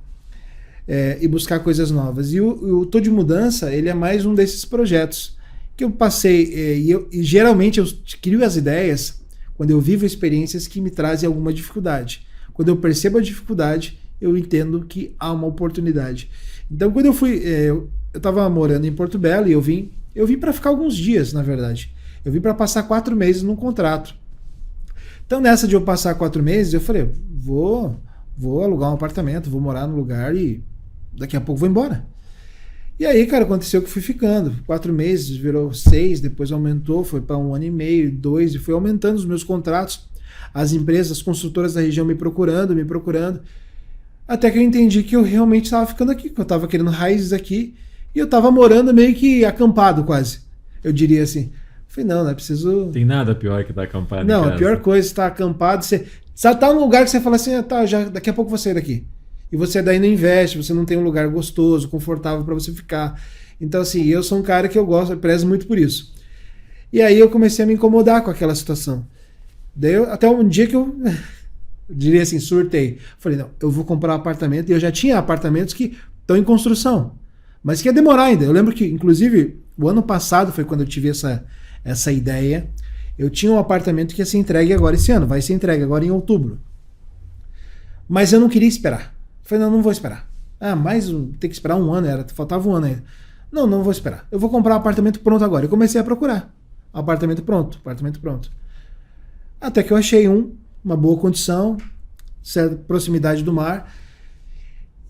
e buscar coisas novas. E o Tô de Mudança, ele é mais um desses projetos que eu passei, e geralmente eu crio as ideias quando eu vivo experiências que me trazem alguma dificuldade. Quando eu percebo a dificuldade, eu entendo que há uma oportunidade. Então, quando eu estava morando em Porto Belo e eu vim para ficar alguns dias, na verdade. Eu vim para passar 4 meses num contrato. Então, nessa de eu passar 4 meses, eu falei, vou alugar um apartamento, vou morar no lugar e daqui a pouco vou embora. E aí, cara, aconteceu que fui ficando. 4 meses, virou 6, depois aumentou, foi para 1 ano e meio, 2, e foi aumentando os meus contratos. As empresas, as construtoras da região me procurando. Até que eu entendi que eu realmente estava ficando aqui, que eu estava querendo raízes aqui, e eu estava morando meio que acampado quase, eu diria assim. Falei, não é preciso... Tem nada pior que estar acampado Não, em casa. A pior coisa é estar acampado, você tá num lugar que você fala assim, daqui a pouco eu vou sair daqui. E você daí não investe, você não tem um lugar gostoso, confortável para você ficar. Então, assim, eu sou um cara que eu prezo muito por isso. E aí eu comecei a me incomodar com aquela situação. Daí até um dia que eu diria assim, surtei. Falei, não, eu vou comprar um apartamento. E eu já tinha apartamentos que estão em construção, mas que ia demorar ainda. Eu lembro que, inclusive, o ano passado foi quando eu tive essa ideia. Eu tinha um apartamento que ia ser entregue agora esse ano, vai ser entregue agora em outubro. Mas eu não queria esperar. Falei, não vou esperar. Tem que esperar 1 ano, faltava 1 ano ainda. Não vou esperar. Eu vou comprar um apartamento pronto agora. Eu comecei a procurar. Apartamento pronto. Até que eu achei uma boa condição, certa proximidade do mar.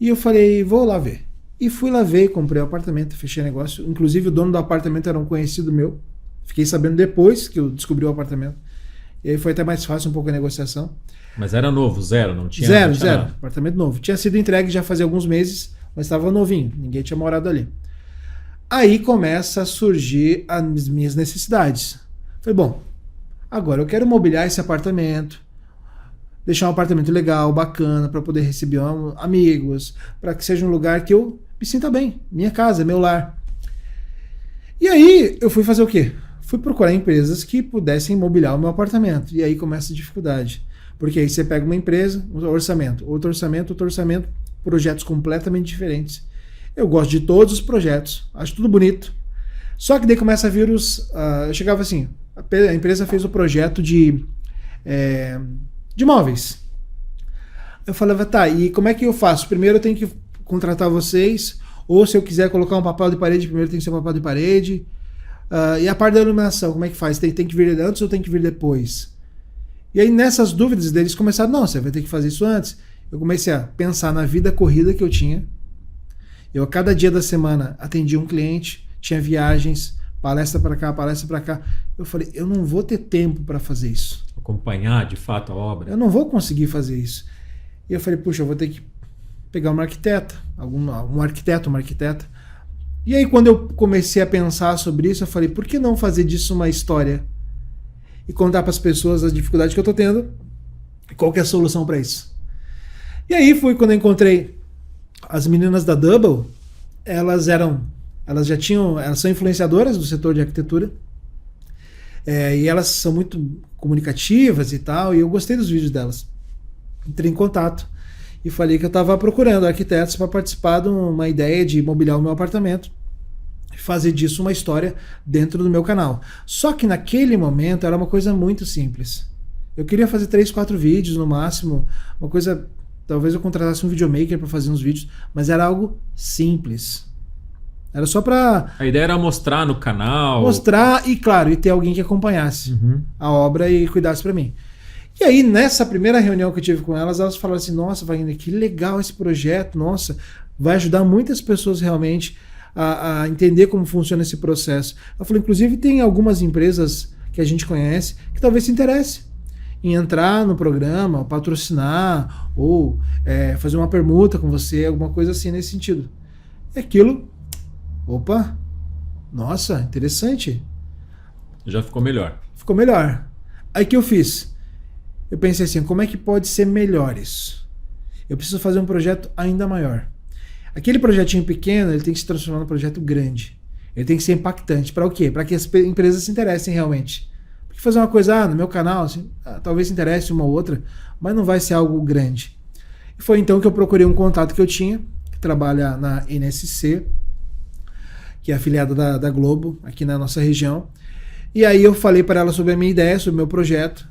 E eu falei, vou lá ver. E fui lá ver, comprei o apartamento, fechei negócio. Inclusive o dono do apartamento era um conhecido meu. Fiquei sabendo depois que eu descobri o apartamento. E aí foi até mais fácil um pouco a negociação. Mas era novo, zero, não tinha? Zero. Nada. Apartamento novo. Tinha sido entregue já fazia alguns meses, mas estava novinho. Ninguém tinha morado ali. Aí começa a surgir as minhas necessidades. Falei, bom, agora eu quero mobiliar esse apartamento, deixar um apartamento legal, bacana, para poder receber amigos, para que seja um lugar que eu me sinta bem. Minha casa, meu lar. E aí eu fui fazer o quê? Fui procurar empresas que pudessem mobiliar o meu apartamento. E aí começa a dificuldade. Porque aí você pega uma empresa, um orçamento, outro orçamento, projetos completamente diferentes. Eu gosto de todos os projetos, acho tudo bonito. Só que daí começa a vir eu chegava assim, a empresa fez o projeto de móveis. Eu falava, tá, e como é que eu faço? Primeiro eu tenho que contratar vocês, ou se eu quiser colocar um papel de parede, primeiro tem que ser um papel de parede. E a parte da iluminação, como é que faz? Tem que vir antes ou tem que vir depois? E aí nessas dúvidas deles começaram, não, você vai ter que fazer isso antes. Eu comecei a pensar na vida corrida que eu tinha. Eu a cada dia da semana atendia um cliente, tinha viagens, palestra para cá, palestra para cá. Eu falei, eu não vou ter tempo para fazer isso. Acompanhar de fato a obra. Eu não vou conseguir fazer isso. E eu falei, puxa, eu vou ter que pegar uma arquiteta, um arquiteto, uma arquiteta. E aí quando eu comecei a pensar sobre isso, eu falei, por que não fazer disso uma história? E contar para as pessoas as dificuldades que eu estou tendo e qual que é a solução para isso. E aí foi quando eu encontrei as meninas da Double. Elas são influenciadoras do setor de arquitetura, e elas são muito comunicativas e tal, e eu gostei dos vídeos delas. Entrei em contato e falei que eu estava procurando arquitetos para participar de uma ideia de mobiliar o meu apartamento, fazer disso uma história dentro do meu canal. Só que naquele momento era uma coisa muito simples. Eu queria fazer 3, 4 vídeos no máximo, uma coisa, talvez eu contratasse um videomaker para fazer uns vídeos, mas era algo simples. Era só para... A ideia era mostrar no canal. Mostrar e, claro, e ter alguém que acompanhasse a obra e cuidasse para mim. E aí, nessa primeira reunião que eu tive com elas falaram assim, nossa, Wagner, que legal esse projeto, nossa, vai ajudar muitas pessoas realmente a entender como funciona esse processo. Eu falei, inclusive tem algumas empresas que a gente conhece que talvez se interesse em entrar no programa, patrocinar ou fazer uma permuta com você, alguma coisa assim nesse sentido. E aquilo, opa, nossa, interessante. Já ficou melhor. Ficou melhor. Aí que eu fiz? Eu pensei assim, como é que pode ser melhor isso? Eu preciso fazer um projeto ainda maior. Aquele projetinho pequeno, ele tem que se transformar num projeto grande. Ele tem que ser impactante. Para o quê? Para que as empresas se interessem realmente. Porque fazer uma coisa no meu canal, assim, talvez se interesse uma ou outra, mas não vai ser algo grande. E foi então que eu procurei um contato que eu tinha, que trabalha na NSC, que é afiliada da Globo, aqui na nossa região. E aí eu falei para ela sobre a minha ideia, sobre o meu projeto.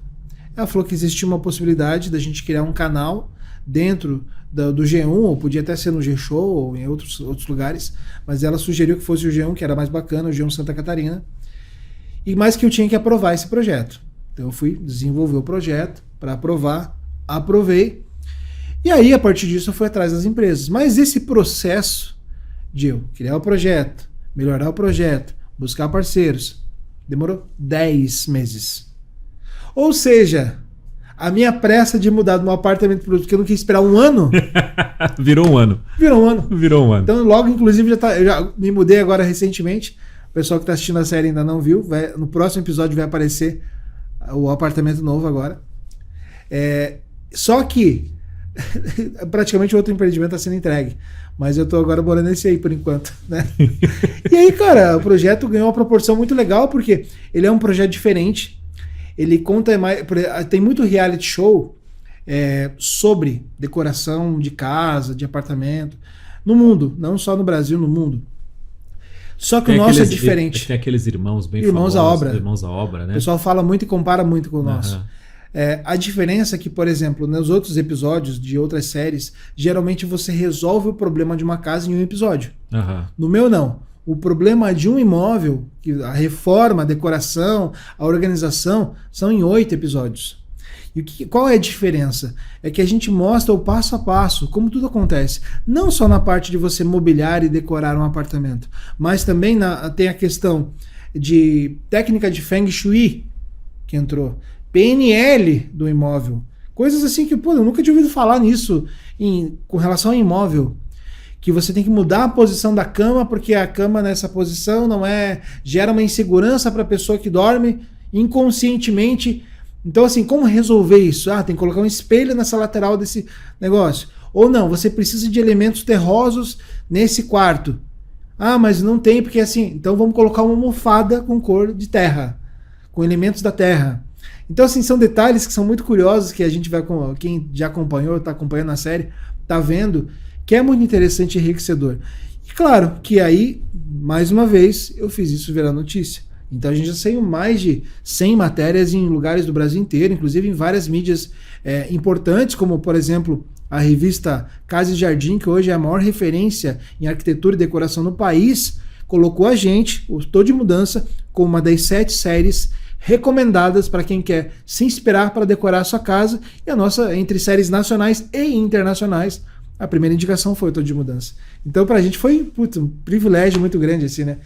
Ela falou que existia uma possibilidade da gente criar um canal dentro do G1, ou podia até ser no G-Show ou em outros lugares, mas ela sugeriu que fosse o G1, que era mais bacana, o G1 Santa Catarina, e mais que eu tinha que aprovar esse projeto. Então eu fui desenvolver o projeto para aprovar, aprovei. E aí, a partir disso, eu fui atrás das empresas. Mas esse processo de eu criar o projeto, melhorar o projeto, buscar parceiros, demorou 10 meses. Ou seja, a minha pressa de mudar de um apartamento para outro, porque eu não quis esperar um ano... Virou um ano. Então, logo, inclusive, eu já me mudei agora recentemente. O pessoal que está assistindo a série ainda não viu. No próximo episódio vai aparecer o apartamento novo agora. Só que praticamente outro empreendimento está sendo entregue. Mas eu estou agora morando nesse aí por enquanto, né? E aí, cara, o projeto ganhou uma proporção muito legal, porque ele é um projeto diferente. Ele conta mais. Tem muito reality show sobre decoração de casa, de apartamento, no mundo, não só no Brasil, no mundo. Só que o nosso é diferente. Tem aqueles irmãos bem famosos. Irmãos à Obra, né? O pessoal fala muito e compara muito com o nosso. A diferença é que, por exemplo, nos outros episódios de outras séries, geralmente você resolve o problema de uma casa em um episódio. No meu, não. O problema de um imóvel, a reforma, a decoração, a organização, são em 8 episódios. E qual é a diferença? É que a gente mostra o passo a passo, como tudo acontece. Não só na parte de você mobiliar e decorar um apartamento, mas também tem a questão de técnica de Feng Shui, que entrou. PNL do imóvel. Coisas assim que, eu nunca tinha ouvido falar nisso com relação ao imóvel. Que você tem que mudar a posição da cama, porque a cama nessa posição gera uma insegurança para a pessoa que dorme inconscientemente. Então, assim, como resolver isso? Tem que colocar um espelho nessa lateral desse negócio. Ou não, você precisa de elementos terrosos nesse quarto. Mas não tem, porque assim, então vamos colocar uma almofada com cor de terra, com elementos da terra. Então, assim, são detalhes que são muito curiosos, que a gente vai, quem já acompanhou, está acompanhando a série, está vendo, que é muito interessante e enriquecedor. E claro que aí, mais uma vez, eu fiz isso virar notícia. Então a gente já saiu mais de 100 matérias em lugares do Brasil inteiro, inclusive em várias mídias importantes, como por exemplo a revista Casa e Jardim, que hoje é a maior referência em arquitetura e decoração no país, colocou a gente, o Tô de Mudança, como uma das 7 séries recomendadas para quem quer se inspirar para decorar a sua casa. E a nossa, entre séries nacionais e internacionais, a primeira indicação foi o Tô de Mudança. Então pra gente foi um privilégio muito grande assim, né?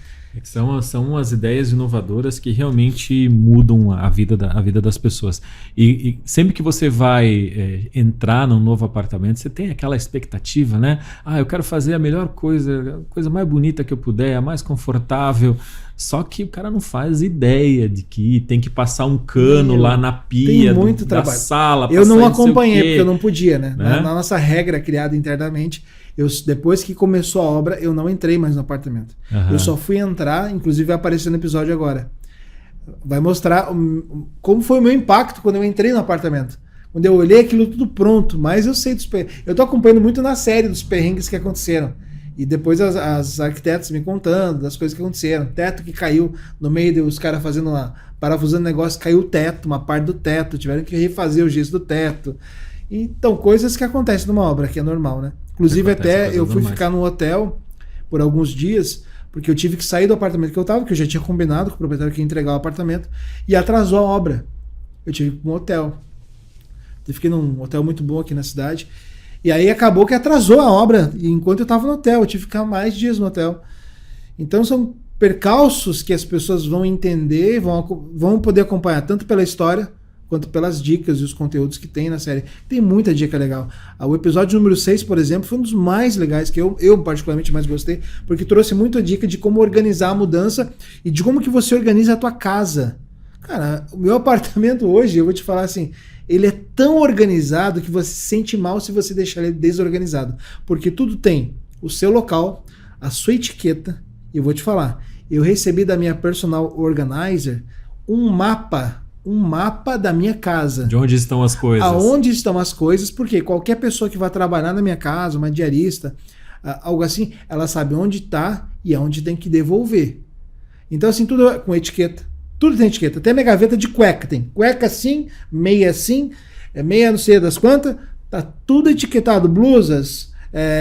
São as ideias inovadoras que realmente mudam a vida das pessoas. E sempre que você vai entrar num novo apartamento, você tem aquela expectativa, né? Eu quero fazer a melhor coisa, a coisa mais bonita que eu puder, a mais confortável. Só que o cara não faz ideia de que tem que passar um cano lá na pia da sala. Eu não acompanhei, porque eu não podia, né? Na nossa regra criada internamente, depois que começou a obra, eu não entrei mais no apartamento. Eu só fui entrar, inclusive vai aparecer no episódio agora. Vai mostrar como foi o meu impacto quando eu entrei no apartamento. Quando eu olhei aquilo tudo pronto, mas eu sei dos perrengues. Eu tô acompanhando muito na série dos perrengues que aconteceram. E depois as arquitetas me contando das coisas que aconteceram. Teto que caiu no meio dos caras fazendo parafusando negócio, caiu o teto, uma parte do teto, tiveram que refazer o gesso do teto. Então, coisas que acontecem numa obra, que é normal, né? Inclusive até eu fui ficar num hotel por alguns dias, porque eu tive que sair do apartamento que eu tava, que eu já tinha combinado com o proprietário que ia entregar o apartamento, e atrasou a obra. Eu tive que ir para um hotel. Eu fiquei num hotel muito bom aqui na cidade. E aí acabou que atrasou a obra enquanto eu estava no hotel. Eu tive que ficar mais dias no hotel. Então são percalços que as pessoas vão entender, vão poder acompanhar tanto pela história quanto pelas dicas e os conteúdos que tem na série. Tem muita dica legal. O episódio número 6, por exemplo, foi um dos mais legais, que eu particularmente mais gostei, porque trouxe muita dica de como organizar a mudança e de como que você organiza a tua casa. Cara, o meu apartamento hoje, eu vou te falar assim, ele é tão organizado que você se sente mal se você deixar ele desorganizado. Porque tudo tem o seu local, a sua etiqueta. E eu vou te falar, eu recebi da minha personal organizer um mapa da minha casa. De onde estão as coisas. Aonde estão as coisas, porque qualquer pessoa que vai trabalhar na minha casa, uma diarista, algo assim, ela sabe onde está e aonde tem que devolver. Então assim, tudo com etiqueta. Tudo tem etiqueta. Até minha gaveta de cueca tem. Cueca assim, meia não sei das quantas. Tá tudo etiquetado. Blusas,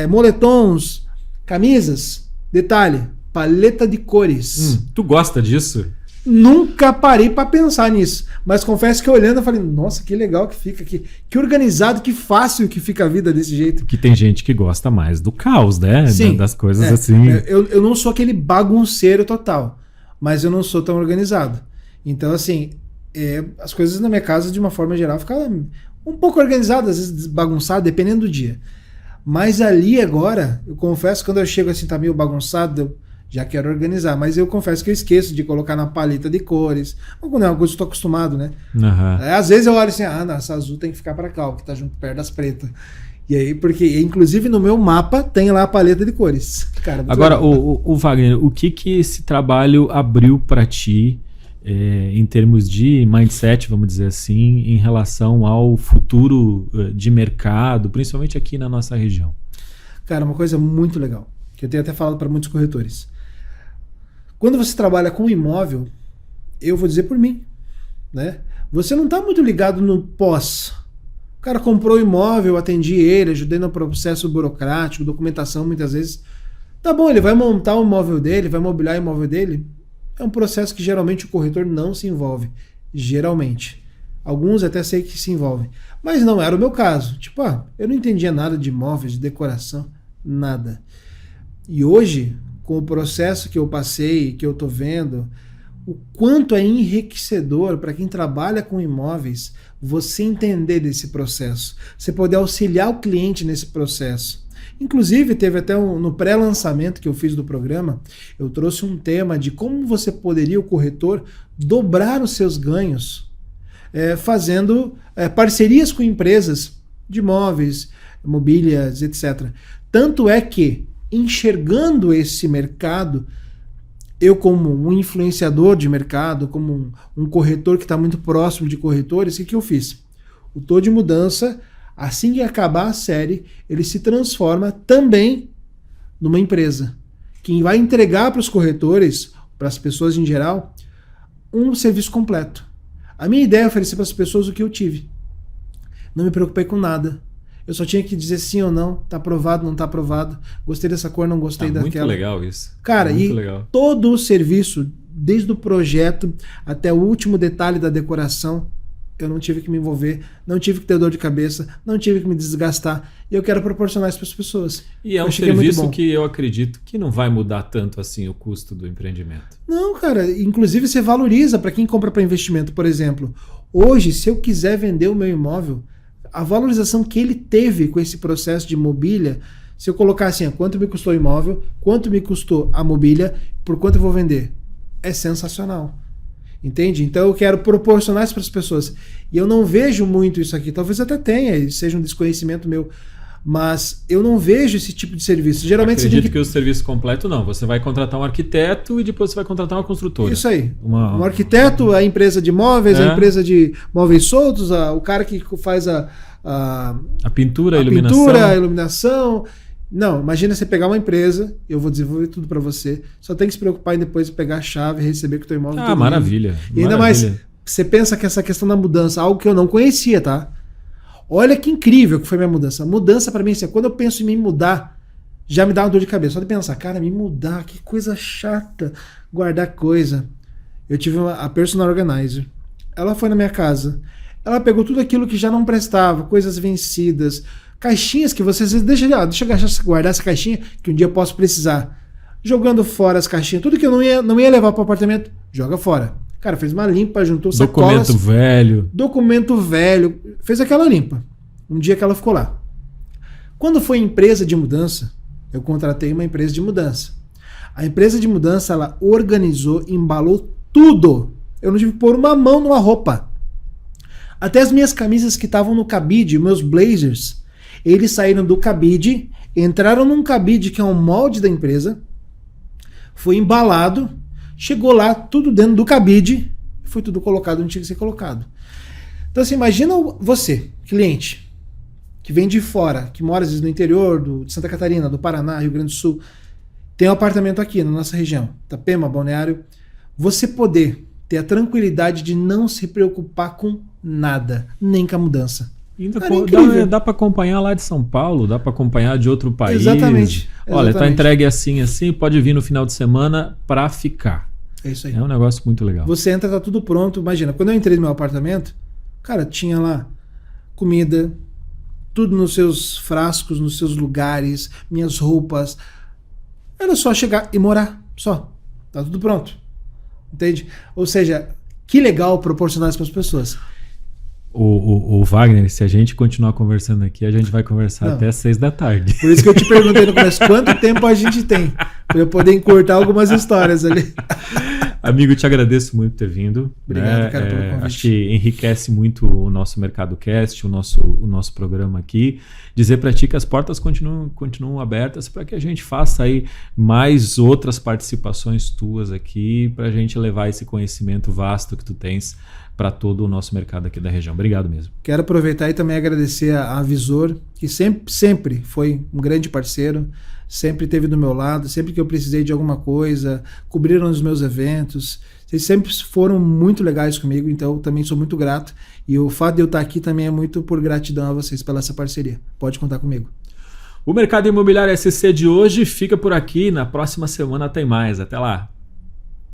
moletons, camisas. Detalhe, paleta de cores. Tu gosta disso? Nunca parei para pensar nisso. Mas confesso que olhando eu falei, nossa, que legal que fica aqui. Que organizado, que fácil que fica a vida desse jeito. Que tem gente que gosta mais do caos, né? Sim, das coisas assim. Eu não sou aquele bagunceiro total, mas eu não sou tão organizado. Então, assim, as coisas na minha casa, de uma forma geral, ficavam um pouco organizadas, às vezes bagunçadas, dependendo do dia. Mas ali agora, eu confesso, quando eu chego assim, tá meio bagunçado, eu já quero organizar. Mas eu confesso que eu esqueço de colocar na paleta de cores. Não é uma coisa que eu estou acostumado, né? Uhum. Às vezes eu olho assim, não, essa azul tem que ficar para cá, que tá junto perto das pretas. E aí, porque inclusive no meu mapa tem lá a paleta de cores. Cara, agora, o Wagner, o que esse trabalho abriu para ti em termos de mindset, vamos dizer assim, em relação ao futuro de mercado, principalmente aqui na nossa região? Cara, uma coisa muito legal, que eu tenho até falado para muitos corretores. Quando você trabalha com imóvel, eu vou dizer por mim, né? Você não está muito ligado no pós. O cara comprou o imóvel, atendi ele, ajudei no processo burocrático, documentação muitas vezes. Tá bom, ele vai montar o imóvel dele, vai mobiliar o imóvel dele. É um processo que geralmente o corretor não se envolve. Geralmente. Alguns até sei que se envolvem. Mas não era o meu caso. Tipo, eu não entendia nada de imóveis, de decoração, nada. E hoje, com o processo que eu passei, que eu tô vendo, o quanto é enriquecedor para quem trabalha com imóveis, você entender desse processo. Você poder auxiliar o cliente nesse processo. Inclusive, teve até no pré-lançamento que eu fiz do programa, eu trouxe um tema de como você poderia, o corretor, dobrar os seus ganhos fazendo parcerias com empresas de imóveis, mobílias, etc. Tanto é que, enxergando esse mercado, eu como um influenciador de mercado, como um corretor que está muito próximo de corretores, o que eu fiz? O Tô de Mudança, assim que acabar a série, ele se transforma também numa empresa. Que vai entregar para os corretores, para as pessoas em geral, um serviço completo. A minha ideia é oferecer para as pessoas o que eu tive. Não me preocupei com nada. Eu só tinha que dizer sim ou não, tá aprovado, não tá aprovado, gostei dessa cor, não gostei daquela. Muito legal isso. Cara, muito e legal. Todo o serviço, desde o projeto até o último detalhe da decoração, eu não tive que me envolver, não tive que ter dor de cabeça, não tive que me desgastar, e eu quero proporcionar isso para as pessoas. E é um serviço que eu acredito que não vai mudar tanto assim o custo do empreendimento. Não, cara, inclusive você valoriza para quem compra para investimento, por exemplo. Hoje, se eu quiser vender o meu imóvel, a valorização que ele teve com esse processo de mobília, se eu colocar assim, quanto me custou o imóvel, quanto me custou a mobília, por quanto eu vou vender, é sensacional. Entende? Então eu quero proporcionar isso para as pessoas. E eu não vejo muito isso aqui. Talvez até tenha, seja um desconhecimento meu. Mas eu não vejo esse tipo de serviço. Geralmente acredito que o serviço completo não. Você vai contratar um arquiteto e depois você vai contratar uma construtora. Isso aí. Um arquiteto, a empresa de móveis, a empresa de móveis soltos, o cara que faz a pintura, a iluminação. Não, imagina você pegar uma empresa, eu vou desenvolver tudo para você, só tem que se preocupar em depois pegar a chave e receber com o teu imóvel. Maravilha. E ainda mais, você pensa que essa questão da mudança, algo que eu não conhecia, tá? Olha que incrível que foi minha mudança. Mudança para mim, assim, quando eu penso em me mudar, já me dá uma dor de cabeça. Só de pensar, cara, me mudar, que coisa chata, guardar coisa. Eu tive a personal organizer. Ela foi na minha casa. Ela pegou tudo aquilo que já não prestava, coisas vencidas, caixinhas que você às vezes deixa eu guardar essa caixinha que um dia eu posso precisar. Jogando fora as caixinhas, tudo que eu não ia levar para o apartamento, joga fora. Cara, fez uma limpa, juntou sacolas. Documento velho. Fez aquela limpa. Um dia que ela ficou lá. Quando foi empresa de mudança, eu contratei uma empresa de mudança. A empresa de mudança, ela organizou, embalou tudo. Eu não tive que pôr uma mão numa roupa. Até as minhas camisas que estavam no cabide, meus blazers, eles saíram do cabide, entraram num cabide que é um molde da empresa, foi embalado, chegou lá, tudo dentro do cabide, foi tudo colocado onde tinha que ser colocado. Então, assim, imagina você, cliente, que vem de fora, que mora às vezes no interior de Santa Catarina, do Paraná, Rio Grande do Sul, tem um apartamento aqui na nossa região, Itapema, Balneário, você poder ter a tranquilidade de não se preocupar com nada, nem com a mudança. Dá para acompanhar lá de São Paulo, dá para acompanhar de outro país. Exatamente. Olha, tá entregue assim, pode vir no final de semana para ficar. É isso aí. É um negócio muito legal. Você entra, tá tudo pronto. Imagina, quando eu entrei no meu apartamento, cara, tinha lá comida, tudo nos seus frascos, nos seus lugares, minhas roupas. Era só chegar e morar, só. Tá tudo pronto. Entende? Ou seja, que legal proporcionar isso para as pessoas. O Wagner, se a gente continuar conversando aqui, a gente vai conversar até 6 da tarde. Por isso que eu te perguntei no começo, quanto tempo a gente tem? Para eu poder encurtar algumas histórias ali. Amigo, te agradeço muito por ter vindo. Obrigado, cara, pelo convite. Acho que enriquece muito o nosso Mercado Cast, o nosso programa aqui. Dizer para ti que as portas continuam abertas para que a gente faça aí mais outras participações tuas aqui, para a gente levar esse conhecimento vasto que tu tens para todo o nosso mercado aqui da região. Obrigado mesmo. Quero aproveitar e também agradecer a Visor, que sempre foi um grande parceiro, sempre esteve do meu lado, sempre que eu precisei de alguma coisa, cobriram os meus eventos. Vocês sempre foram muito legais comigo, então eu também sou muito grato. E o fato de eu estar aqui também é muito por gratidão a vocês pela essa parceria. Pode contar comigo. O Mercado Imobiliário SC de hoje fica por aqui. Na próxima semana tem mais. Até lá.